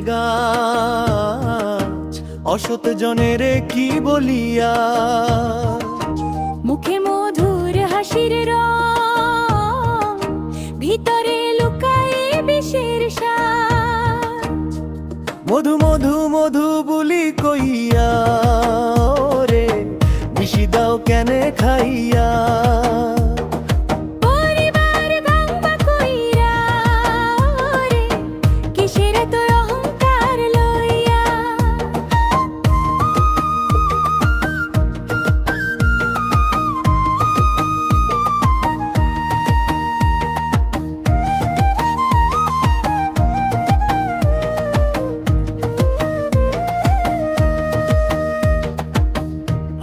গাছ, অসৎ জনের কি বলিয়া। মুখে মধুর হাসির রং, ভিতরে লুকায়ে বিষের সাজ। মধু মধু মধু বলি কইয়া, রে বিষি দাও কেনে খাইয়া। পরিবার ভাঙবা কইরা, রে কিসের এত অহংকার লইয়া।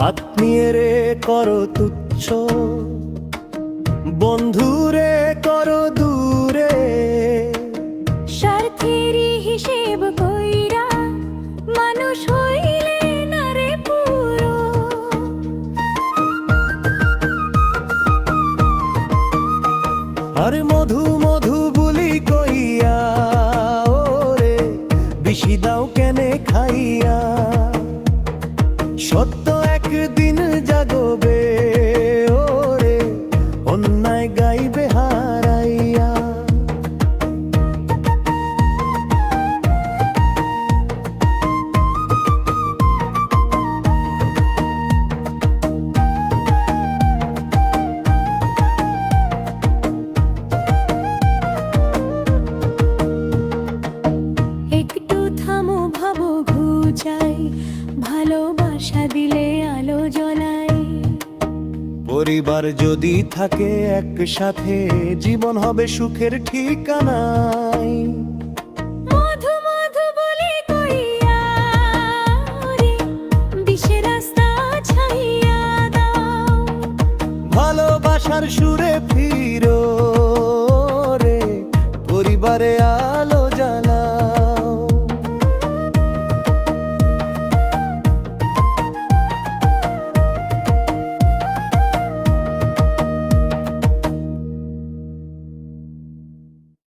আত্মীয়রে করো তুচ্ছ, বন্ধুরে করো দূরে। স্বার্থেরই হিসেব কইরা মানুষ হইলে না রে পুরো। আর মধু মধু বলি কইয়া, ওরে বিষি দাও কেনে খাইয়া। সত্য একদিন জাগবে, ওরে অন্যায় গাইবে হারাইয়া। একটু থামো ভাবো ঘুচাই, ভালোবাসা দিলে আলো জ্বলাই। পরিবার যদি থাকে একসাথে, জীবন হবে সুখের ঠিকানায়। মধু মধু বলি কইয়া, রে বিষের রাস্তা ছাইয়া দাও। ভালোবাসার সুরে ফিরো, রে পরিবারে আলো জ্বালা।